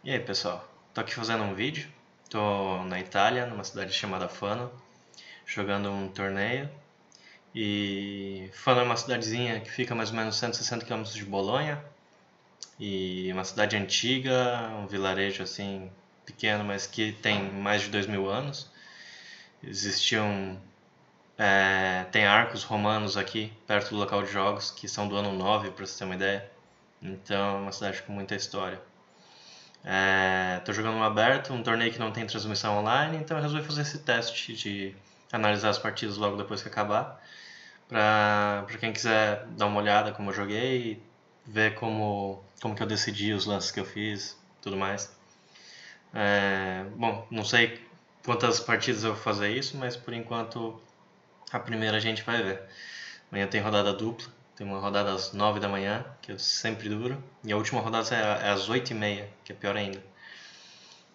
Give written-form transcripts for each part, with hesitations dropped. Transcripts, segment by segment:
E aí pessoal, tô aqui fazendo um vídeo, tô na Itália, numa cidade chamada Fano, jogando um torneio. E Fano é uma cidadezinha que fica mais ou menos 160 km de Bolonha, e uma cidade antiga, um vilarejo assim pequeno, mas que tem mais de 2000 anos. Existiam, tem arcos romanos aqui perto do local de jogos, que são do ano 9, para você ter uma ideia. Então é uma cidade com muita história. Tô jogando um aberto, um torneio que não tem transmissão online, então eu resolvi fazer esse teste de analisar as partidas logo depois que acabar, pra quem quiser dar uma olhada como eu joguei e ver como que eu decidi os lances que eu fiz, tudo mais. Bom, não sei quantas partidas eu vou fazer isso, mas por enquanto a primeira a gente vai ver. Amanhã tem rodada dupla, tem uma rodada às 9 da manhã, que eu sempre duro, e a última rodada é às 8h30, que é pior ainda.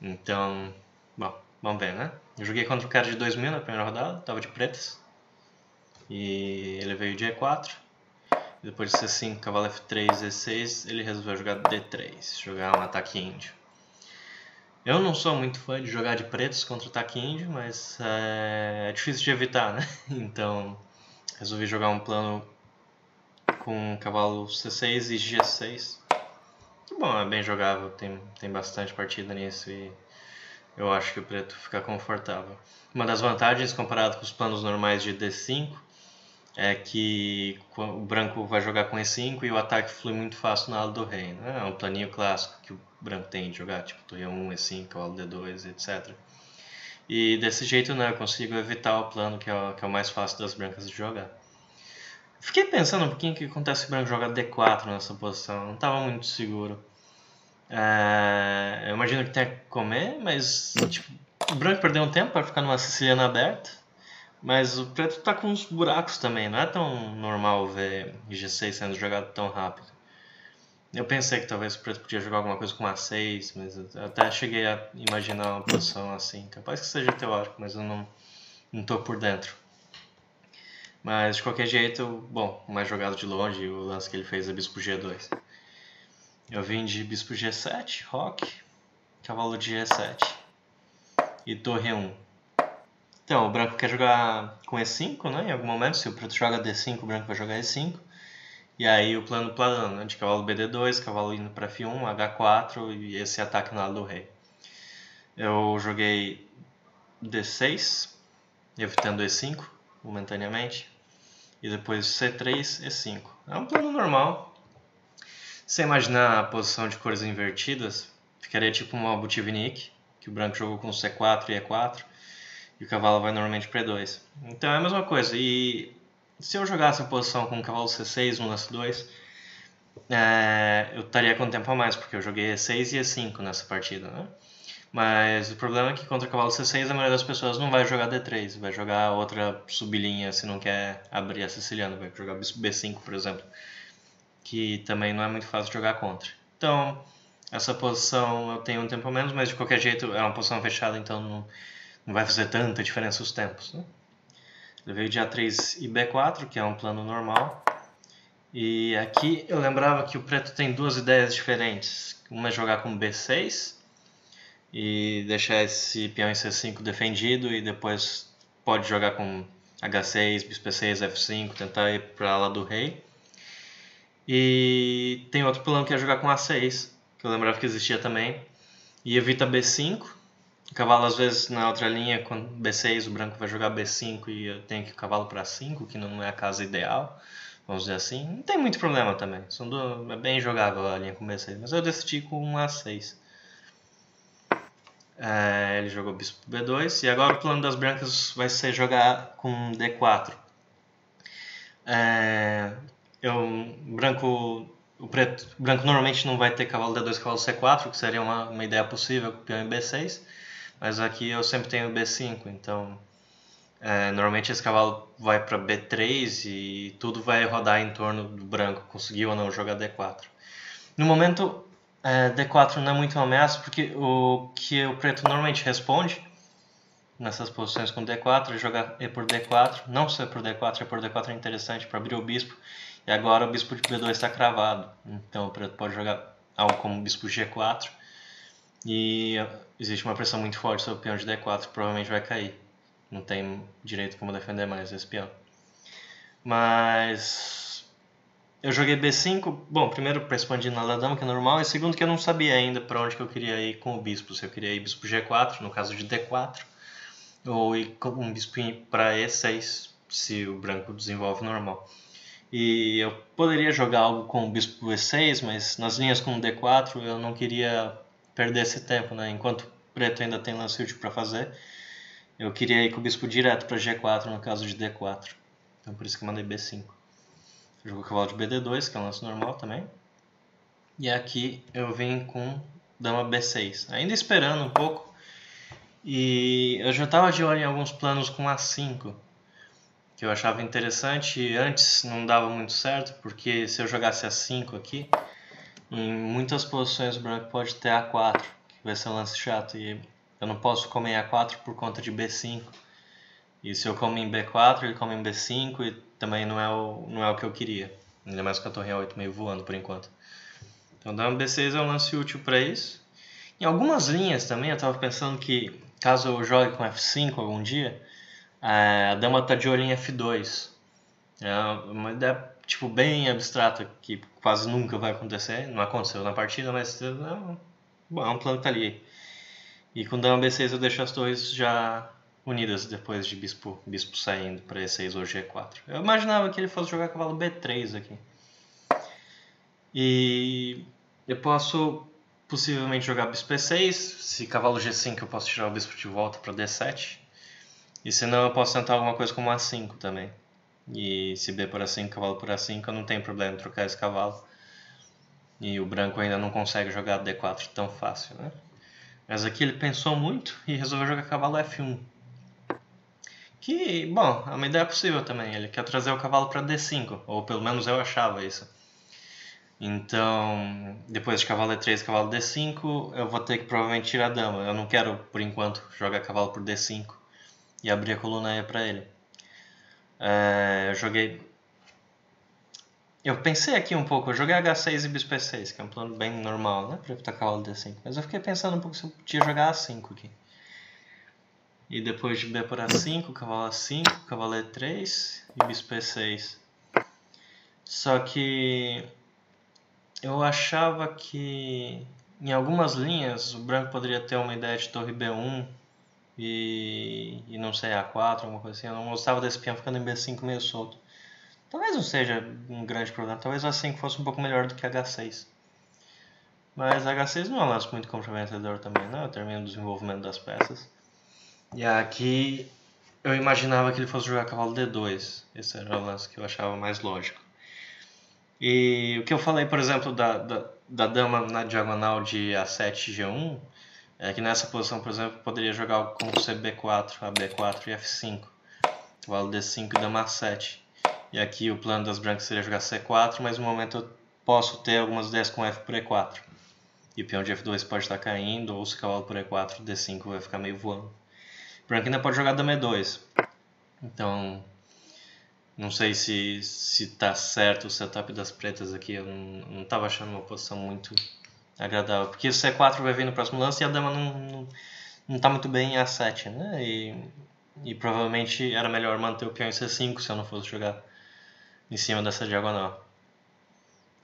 Então, bom, vamos ver, né? Eu joguei contra o cara de 2000 na primeira rodada, tava de pretas. E ele veio de E4. Depois de C5, cavalo F3, E6, ele resolveu jogar D3, jogar um ataque índio. Eu não sou muito fã de jogar de pretos contra o ataque índio, mas é difícil de evitar, né? Então, resolvi jogar um plano com cavalo C6 e G6. Bom, é bem jogável, tem bastante partida nisso e eu acho que o preto fica confortável. Uma das vantagens comparado com os planos normais de D5 é que o branco vai jogar com E5 e o ataque flui muito fácil na ala do rei. Né? É um planinho clássico que o branco tem de jogar, tipo torre 1, E5, cavalo D2, etc. E desse jeito eu consigo evitar o plano que é o mais fácil das brancas de jogar. Fiquei pensando um pouquinho o que acontece se o branco jogar D4 nessa posição, não estava muito seguro. Eu imagino que tenha que comer, mas tipo, o branco perdeu um tempo para ficar numa siciliana aberta. Mas o preto tá com uns buracos também, não é tão normal ver G6 sendo jogado tão rápido. Eu pensei que talvez o preto podia jogar alguma coisa com A6, mas eu até cheguei a imaginar uma posição assim. Capaz que seja teórico, mas eu não tô por dentro. Mas de qualquer jeito, bom, o mais jogado de longe, o lance que ele fez é bispo G2. Eu vim de bispo G7, roque, cavalo de G7 e torre 1. Então, o branco quer jogar com E5, né? Em algum momento, se o preto joga D5, o branco vai jogar E5. E aí o plano planando, né? De cavalo BD2, cavalo indo para F1, H4 e esse ataque no lado do rei. Eu joguei D6, evitando E5 momentaneamente. E depois C3, E5. É um plano normal. Se você imaginar a posição de cores invertidas, ficaria tipo uma Butchevinik, que o branco jogou com C4 e E4. E o cavalo vai normalmente para E2. Então é a mesma coisa. E se eu jogasse a posição com o cavalo C6 no lance 2, eu estaria com tempo a mais, porque eu joguei E6 e E5 nessa partida, né? Mas o problema é que contra o cavalo C6 a maioria das pessoas não vai jogar D3, vai jogar outra sublinha se não quer abrir a siciliana, vai jogar B5, por exemplo, que também não é muito fácil de jogar contra. Então, essa posição eu tenho um tempo a menos, mas de qualquer jeito é uma posição fechada, então não vai fazer tanta diferença os tempos. Né? Ele veio de A3 e B4, que é um plano normal. E aqui eu lembrava que o preto tem duas ideias diferentes. Uma é jogar com B6 e deixar esse peão em C5 defendido e depois pode jogar com H6, bispo E6, F5, tentar ir para a ala do rei. E tem outro plano que é jogar com A6, que eu lembrava que existia também, e evita B5. O cavalo às vezes na outra linha, com B6 o branco vai jogar B5 e eu tenho que ir cavalo para 5, que não é a casa ideal, vamos dizer assim. Não tem muito problema também, é bem jogável a linha com B6, mas eu decidi com um A6. Ele jogou bispo B2 e agora o plano das brancas vai ser jogar com D4. O branco normalmente não vai ter cavalo D2 cavalo C4, que seria uma ideia possível com o peão em B6, mas aqui eu sempre tenho B5, então normalmente esse cavalo vai para B3 e tudo vai rodar em torno do branco, conseguiu ou não jogar D4. No momento, D4 não é muito uma ameaça, porque o que o preto normalmente responde nessas posições com D4 é jogar E por D4, não só E por D4, E por D4 é interessante para abrir o bispo, e agora o bispo de B2 está cravado, então o preto pode jogar algo como bispo G4, E existe uma pressão muito forte sobre o peão de D4 que provavelmente vai cair. Não tem direito como defender mais esse peão. Mas eu joguei B5, bom, primeiro para expandir na dama, que é normal, e segundo que eu não sabia ainda para onde que eu queria ir com o bispo. Se eu queria ir bispo G4, no caso de D4, ou ir com um bispo para E6, se o branco desenvolve normal. E eu poderia jogar algo com o bispo E6, mas nas linhas com D4 eu não queria perder esse tempo, né? Enquanto o preto ainda tem lance útil para fazer, eu queria ir com o bispo direto para G4 no caso de D4. Então por isso que eu mandei B5. Jogou cavalo de BD2, que é um lance normal também. E aqui eu vim com dama B6, ainda esperando um pouco. E eu já estava de olho em alguns planos com A5, que eu achava interessante. Antes não dava muito certo, porque se eu jogasse A5 aqui, em muitas posições o branco pode ter A4, que vai ser um lance chato. E eu não posso comer A4 por conta de B5. E se eu como em B4, ele come em B5 e também não é o que eu queria. Ainda mais com a torre A8 meio voando por enquanto. Então dama B6 é um lance útil para isso. Em algumas linhas também eu estava pensando que caso eu jogue com F5 algum dia, a dama está de olho em F2. É uma ideia tipo, bem abstrata que quase nunca vai acontecer. Não aconteceu na partida, mas é um plano que tá ali. E com dama B6 eu deixo as torres já unidas depois de bispo saindo para E6 ou G4. Eu imaginava que ele fosse jogar cavalo B3 aqui. E eu posso possivelmente jogar bispo E6. Se cavalo G5 eu posso tirar o bispo de volta para D7. E se não eu posso tentar alguma coisa como A5 também. E se B por A5, cavalo por A5, eu não tenho problema em trocar esse cavalo. E o branco ainda não consegue jogar D4 tão fácil, né? Mas aqui ele pensou muito e resolveu jogar cavalo F1. Que, bom, é uma ideia possível também. Ele quer trazer o cavalo para D5, ou pelo menos eu achava isso. Então, depois de cavalo E3 e cavalo D5, eu vou ter que provavelmente tirar a dama. Eu não quero, por enquanto, jogar cavalo por D5 e abrir a coluna E para ele. Eu joguei... Eu pensei aqui um pouco, eu joguei H6 e bispo E6, que é um plano bem normal, né? Para evitar cavalo D5. Mas eu fiquei pensando um pouco se eu podia jogar A5 aqui. E depois de B por A5, cavalo A5, cavalo E3 e bispo E6. Só que eu achava que em algumas linhas o branco poderia ter uma ideia de torre B1 e não sei, A4, alguma coisa assim. Eu não gostava desse peão ficando em B5 meio solto. Talvez não seja um grande problema, talvez A5 fosse um pouco melhor do que H6. Mas H6 não é um lance muito comprometedor também, né? Eu termino o desenvolvimento das peças. E aqui eu imaginava que ele fosse jogar cavalo D2. Esse era o lance que eu achava mais lógico. E o que eu falei, por exemplo, da dama na diagonal de A7 e G1, é que nessa posição, por exemplo, poderia jogar algo como CB4, AB4 e F5. Cavalo D5 e dama A7. E aqui o plano das brancas seria jogar C4, mas no momento eu posso ter algumas ideias com F por E4. E o peão de F2 pode estar caindo, ou se cavalo por E4, D5 vai ficar meio voando. O branco ainda pode jogar dama E2. Então, não sei se tá certo o setup das pretas aqui. Eu não tava achando uma posição muito agradável. Porque o C4 vai vir no próximo lance e a dama não tá muito bem em A7, né? E provavelmente era melhor manter o peão em C5 se eu não fosse jogar em cima dessa diagonal.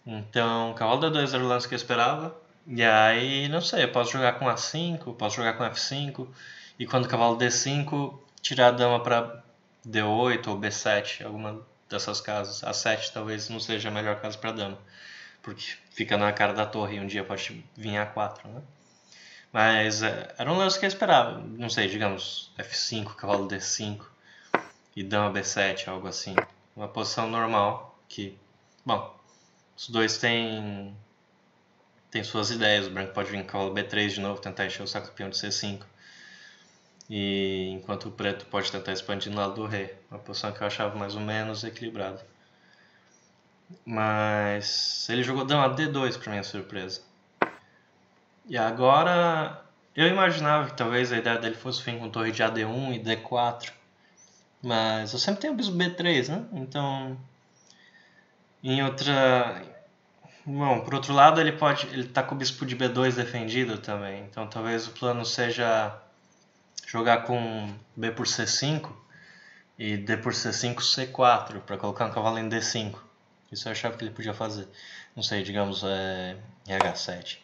Então, cavalo D2 era o lance que eu esperava. E aí, não sei, eu posso jogar com A5, posso jogar com F5. E quando o cavalo D5, tirar a dama para D8 ou B7, alguma dessas casas. A7 talvez não seja a melhor casa para dama, porque fica na cara da torre e um dia pode vir A4, né? Mas era um lance que eu esperava. Não sei, digamos F5, cavalo D5 e dama B7, algo assim. Uma posição normal que, bom, os dois têm suas ideias. O branco pode vir com cavalo B3 de novo, tentar encher o saco do peão de C5. E enquanto o preto pode tentar expandir no lado do rei. Uma posição que eu achava mais ou menos equilibrada. Mas ele jogou dama D2 para minha surpresa. E agora eu imaginava que talvez a ideia dele fosse vir com torre de AD1 e D4. Mas eu sempre tenho o bispo B3, né? Então, em outra Bom, por outro lado, ele tá com o bispo de B2 defendido também, então talvez o plano seja jogar com B por C5 e D por C5, C4, para colocar um cavalo em D5. Isso eu achava que ele podia fazer. Não sei, digamos em H7.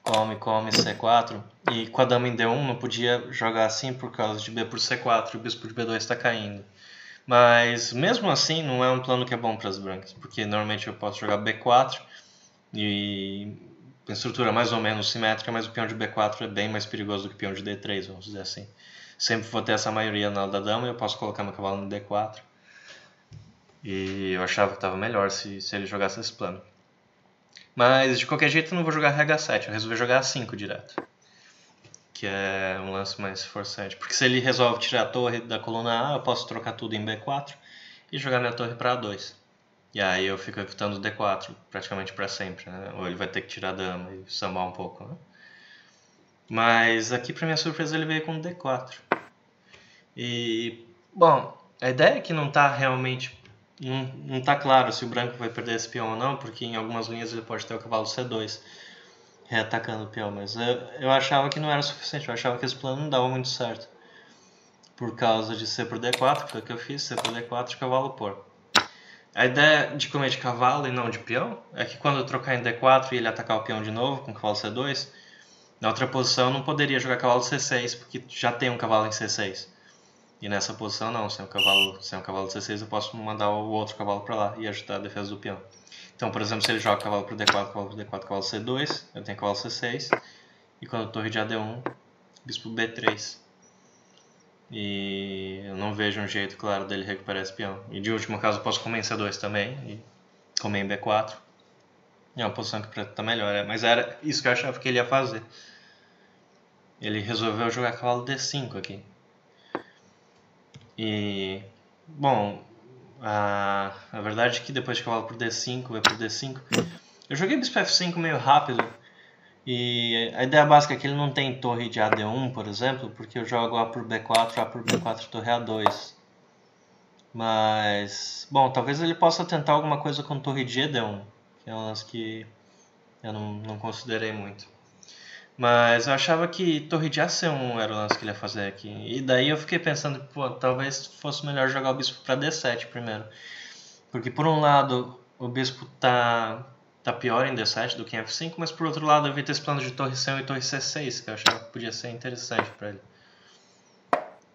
Come, C4. E com a dama em D1 não podia jogar assim por causa de B por C4 e o bispo de B2 está caindo. Mas mesmo assim não é um plano que é bom para as brancas, porque normalmente eu posso jogar B4 e a estrutura mais ou menos simétrica, mas o peão de B4 é bem mais perigoso do que o peão de D3, vamos dizer assim. Sempre vou ter essa maioria na da dama e eu posso colocar meu cavalo no D4. E eu achava que estava melhor se ele jogasse esse plano. Mas de qualquer jeito eu não vou jogar H7, eu resolvi jogar A5 direto. Que é um lance mais forçante. Porque se ele resolve tirar a torre da coluna A, eu posso trocar tudo em B4 e jogar minha torre para A2. E aí eu fico evitando o D4 praticamente para sempre, né? Ou ele vai ter que tirar a dama e sambar um pouco, né? Mas aqui, para minha surpresa, ele veio com D4. E, bom, a ideia é que não está realmente... Não está claro se o branco vai perder esse peão ou não, porque em algumas linhas ele pode ter o cavalo C2 reatacando o peão, mas eu achava que não era suficiente, eu achava que esse plano não dava muito certo. Por causa de C por D4, que foi o que eu fiz, C por D4 e cavalo por. A ideia de comer de cavalo e não de peão é que quando eu trocar em D4 e ele atacar o peão de novo com o cavalo C2, na outra posição eu não poderia jogar cavalo C6, porque já tem um cavalo em C6. E nessa posição não, sem um cavalo de C6 eu posso mandar o outro cavalo para lá e ajudar a defesa do peão. Então, por exemplo, se ele joga cavalo para D4, cavalo para D4, cavalo C2, eu tenho cavalo C6, e quando torre de AD1, bispo B3. E eu não vejo um jeito claro dele recuperar esse peão. E de último caso eu posso comer em C2 também, e comer em B4. E é uma posição que o preto está melhor, mas era isso que eu achava que ele ia fazer. Ele resolveu jogar cavalo D5 aqui. E, bom, a verdade é que depois de cavalo por D5, vai por D5, eu joguei bispo F5 meio rápido. E a ideia básica é que ele não tem torre de AD1, por exemplo, porque eu jogo A por B4, A por B4, torre A2. Mas, bom, talvez ele possa tentar alguma coisa com torre de ED1, que é um lance que eu não considerei muito. Mas eu achava que torre de AC1 era o lance que ele ia fazer aqui. E daí eu fiquei pensando que, pô, talvez fosse melhor jogar o bispo para D7 primeiro. Porque por um lado o bispo tá pior em D7 do que em F5, mas por outro lado eu vi esse plano de torre C1 e torre C6, que eu achava que podia ser interessante para ele.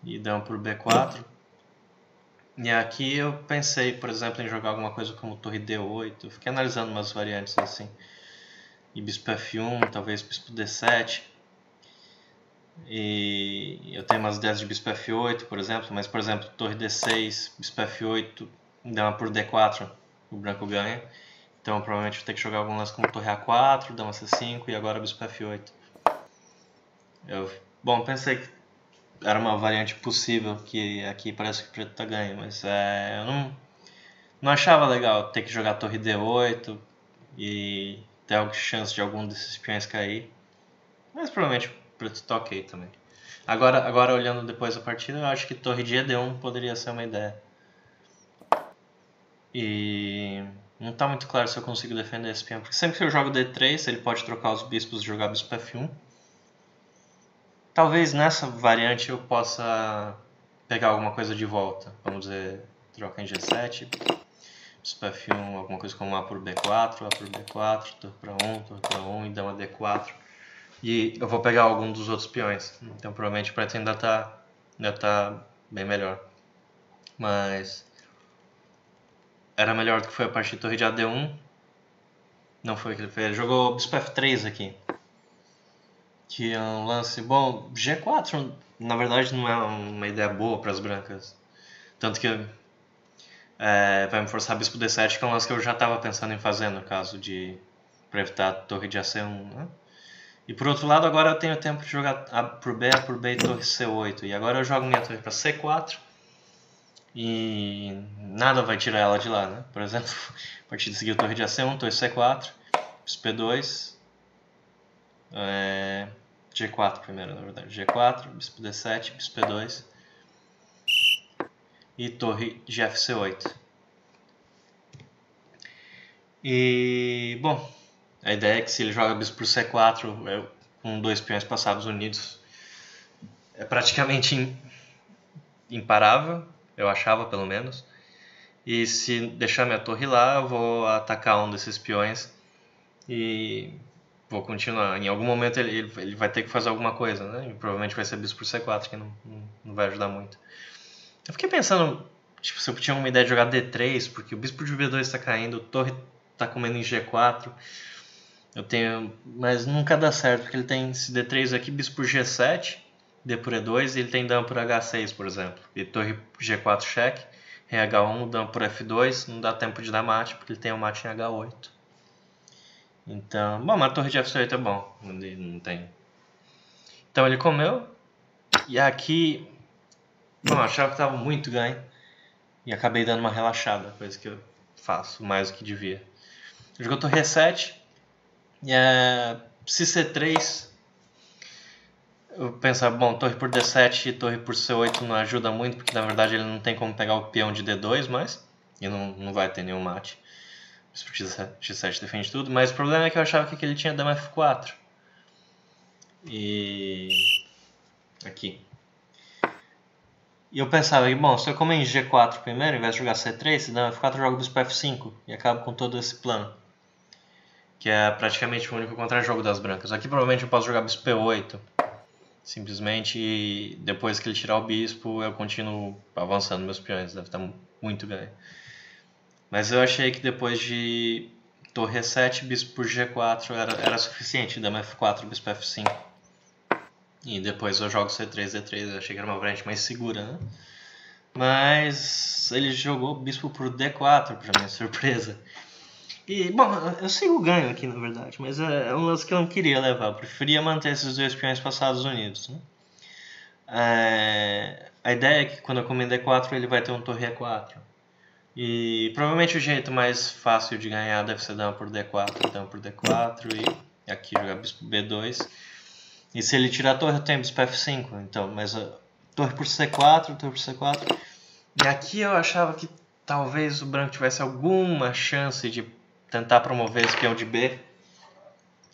E dama por B4. E aqui eu pensei, por exemplo, em jogar alguma coisa como torre D8. Eu fiquei analisando umas variantes assim. E bispo F1, talvez bispo D7. E eu tenho umas ideias de bispo F8, por exemplo, mas por exemplo, torre D6, bispo F8, dama por D4, o branco ganha. Então provavelmente vou ter que jogar algum lance como torre A4, dama C5 e agora bispo F8. Bom, pensei que era uma variante possível, que aqui parece que o preto tá ganho, mas eu não achava legal ter que jogar torre D8 e ter alguma chance de algum desses peões cair. Mas provavelmente o preto tá ok também. Agora olhando depois a partida, eu acho que torre de ED1 poderia ser uma ideia. E não tá muito claro se eu consigo defender esse peão, porque sempre que eu jogo D3, ele pode trocar os bispos e jogar bispo F1. Talvez nessa variante eu possa pegar alguma coisa de volta. Vamos dizer, troca em G7, bispo F1, alguma coisa como A por B4, A por B4, torre para 1, torre para 1 e dama D4. E eu vou pegar algum dos outros peões. Então provavelmente o preto ainda tá bem melhor. Mas era melhor do que foi a partida de torre de AD1. Não foi o que ele fez. Ele jogou bispo F3 aqui. Que é um lance... Bom, G4 na verdade não é uma ideia boa para as brancas. Tanto que vai me forçar bispo D7, que é um lance que eu já estava pensando em fazer no caso de... para evitar a torre de AC1, né? E por outro lado, agora eu tenho tempo de jogar A por B e torre C8. E agora eu jogo minha torre para C4. E nada vai tirar ela de lá, né? Por exemplo, a partida seguiu torre de AC1, torre C4, bispo P2, G4 primeiro, na verdade. G4, bispo D7, bispo P2 e torre de FC8. E, bom, A ideia é que se ele joga bispo por C4, com 2 peões passados unidos, é praticamente imparável, eu achava pelo menos. E se deixar minha torre lá, eu vou atacar um desses peões e vou continuar. Em algum momento ele vai ter que fazer alguma coisa, né? E provavelmente vai ser bispo por C4, que não vai ajudar muito. Eu fiquei pensando, tipo, se eu tinha uma ideia de jogar D3, porque o bispo de B2 está caindo, a torre está comendo em G4. Mas nunca dá certo, porque ele tem esse D3 aqui, bispo por G7, D por E2, e ele tem dama por H6, por exemplo. E torre G4 cheque, rei H1, dama por F2, não dá tempo de dar mate, porque ele tem o mate em H8. Então, bom, mas a torre de F8 é bom, não tem. Então ele comeu, e aqui, bom, eu achava que estava muito ganho, e acabei dando uma relaxada, coisa que eu faço mais do que devia. Jogou torre E7, se C3, eu pensava, bom, torre por D7 e torre por C8 não ajuda muito, porque na verdade ele não tem como pegar o peão de D2 mais, e não vai ter nenhum mate. G7 defende tudo, mas o problema é que eu achava que ele tinha dama F4. E aqui. E eu pensava, bom, se eu comer em G4 primeiro, ao invés de jogar C3, se dama F4 eu jogo bispo F5 e acabo com todo esse plano. Que é praticamente o único contra-jogo das brancas. Aqui provavelmente eu posso jogar bispo P8. Simplesmente, e depois que ele tirar o bispo, eu continuo avançando meus peões. Deve estar muito ganho. Mas eu achei que depois de torre E7, bispo por G4 era suficiente. Dama F4, bispo F5. E depois eu jogo C3, D3. Eu achei que era uma variante mais segura, né? Mas ele jogou bispo por D4, para minha surpresa. E, bom, eu sigo o ganho aqui, na verdade, mas é um lance que eu não queria levar. Eu preferia manter esses 2 peões passados unidos, né? A ideia é que quando eu comer D4, ele vai ter um torre E4. E provavelmente o jeito mais fácil de ganhar deve ser dama por D4, dama por D4 e aqui jogar bispo B2. E se ele tirar a torre, eu tenho bispo F5. Então, mas torre por C4, torre por C4. E aqui eu achava que talvez o branco tivesse alguma chance de tentar promover esse peão de B.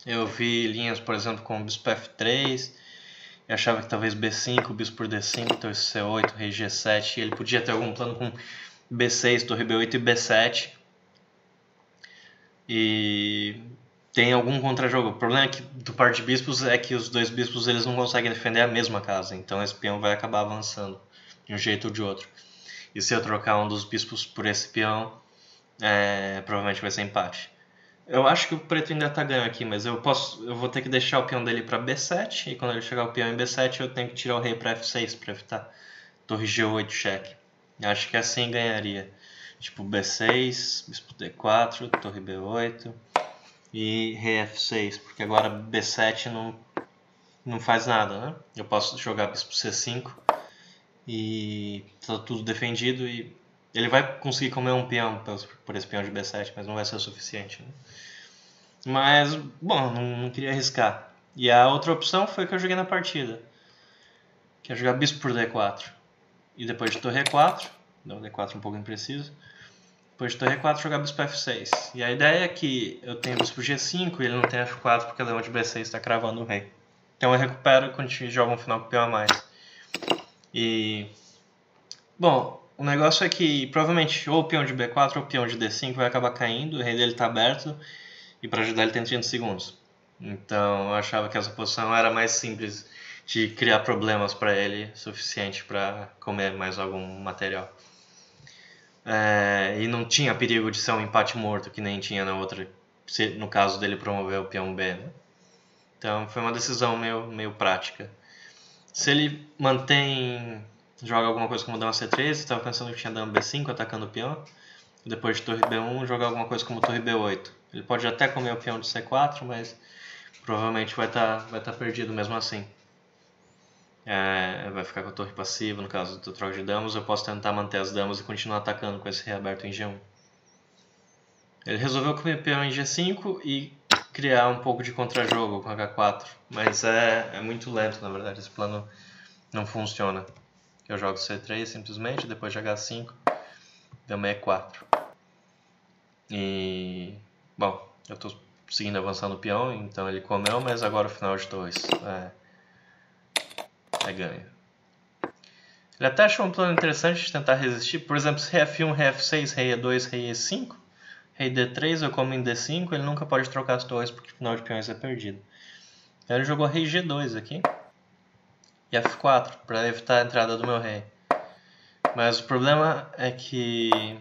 Eu vi linhas, por exemplo, com bispo F3. Eu achava que talvez B5, bispo por D5, torre C8, rei G7. E ele podia ter algum plano com B6, torre B8 e B7. E tem algum contrajogo. O problema é que do par de bispos é que os 2 bispos eles não conseguem defender a mesma casa. Então esse peão vai acabar avançando de um jeito ou de outro. E se eu trocar um dos bispos por esse peão, provavelmente vai ser empate. Eu acho que o preto ainda está ganho aqui, mas eu vou ter que deixar o peão dele para B7, e quando ele chegar o peão em B7 eu tenho que tirar o rei para F6 para evitar torre G8 cheque. Acho que assim ganharia. Tipo B6, bispo D4, torre B8 e rei F6, porque agora B7 não faz nada, né? Eu posso jogar bispo C5 e tá tudo defendido e ele vai conseguir comer um peão por esse peão de B7, mas não vai ser o suficiente, né? Mas, bom, não queria arriscar. E a outra opção foi que eu joguei na partida, que é jogar bispo por D4 e depois de torre E4, não, D4 um pouco impreciso. Depois de torre E4 jogar bispo F6. E a ideia é que eu tenho bispo G5 e ele não tem F4 porque a dama de B6 está cravando o rei. Então eu recupero quando joga um final com o peão a mais. E, bom, o negócio é que provavelmente ou o peão de B4 ou o peão de D5 vai acabar caindo, o rei dele está aberto e para ajudar ele tem 30 segundos. Então eu achava que essa posição era mais simples de criar problemas para ele, suficiente para comer mais algum material. E não tinha perigo de ser um empate morto, que nem tinha na outra, no caso dele promover o peão B, né? Então foi uma decisão meio prática. Se ele joga alguma coisa como dama C3, estava pensando que tinha dama B5 atacando o peão. Depois de torre B1, jogar alguma coisa como torre B8. Ele pode até comer o peão de C4, mas provavelmente vai tá perdido mesmo assim. Vai ficar com a torre passiva, no caso do troca de damas. Eu posso tentar manter as damas e continuar atacando com esse rei aberto em G1. Ele resolveu comer peão em G5 e criar um pouco de contrajogo com H4. Mas é muito lento, na verdade. Esse plano não funciona. Eu jogo C3 simplesmente, depois de H5, dama E4. E, bom, eu estou seguindo avançando o peão, então ele comeu, mas agora o final de torres é ganho. Ele até achou um plano interessante de tentar resistir, por exemplo, se rei F1, rei F6, rei E2, rei E5, rei D3, eu como em D5, ele nunca pode trocar as torres porque o final de peões é perdido. Então ele jogou rei G2 aqui e F4 para evitar a entrada do meu rei. Mas o problema é que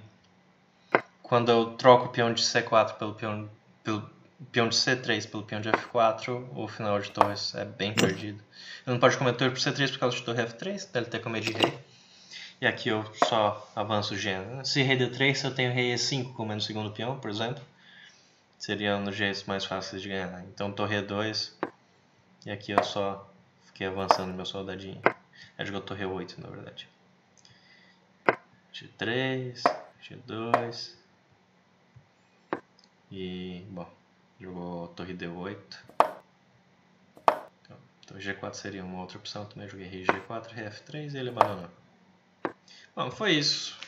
quando eu troco o peão de C4 pelo peão de C3 pelo peão de F4, o final de torres é bem perdido. Ele não pode comer torre por C3 por causa de torre F3, então ele tem que comer de rei. E aqui eu só avanço o G. Se rei D3, eu tenho rei E5 comendo o segundo peão, por exemplo. Seria um dos jeitos mais fáceis de ganhar. Então torre E2, e aqui eu só fiquei avançando meu soldadinho. Ele jogou torre E8, na verdade. G3, G2... E, bom, jogou torre D8. Então, torre G4 seria uma outra opção. Também joguei rei G4, rei F3 e ele abandonou. Bom, foi isso.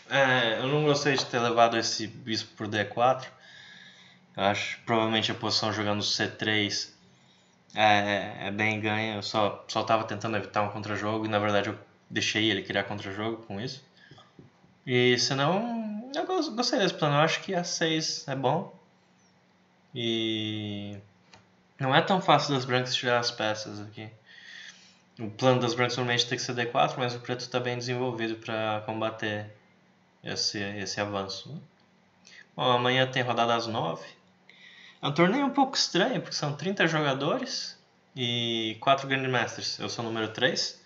Eu não gostei de ter levado esse bispo por D4. Eu acho que provavelmente a posição jogando C3 é bem ganha. Eu só estava tentando evitar um contra-jogo e na verdade eu deixei ele criar contra-jogo com isso. E senão, eu gostei desse plano. Eu acho que A6 é bom. E não é tão fácil das brancas tirar as peças aqui. O plano das brancas normalmente tem que ser D4, mas o preto está bem desenvolvido para combater esse avanço. Bom, amanhã tem rodada às 9. É um torneio um pouco estranho, porque são 30 jogadores e 4 Grandmasters. Eu sou o número 3.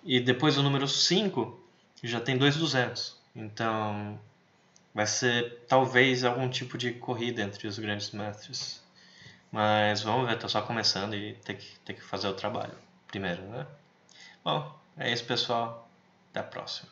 E depois o número 5 já tem 2.200. Então vai ser talvez algum tipo de corrida entre os grandes mestres. Mas vamos ver, tô só começando e tem que fazer o trabalho primeiro, né? Bom, é isso, pessoal. Até a próxima.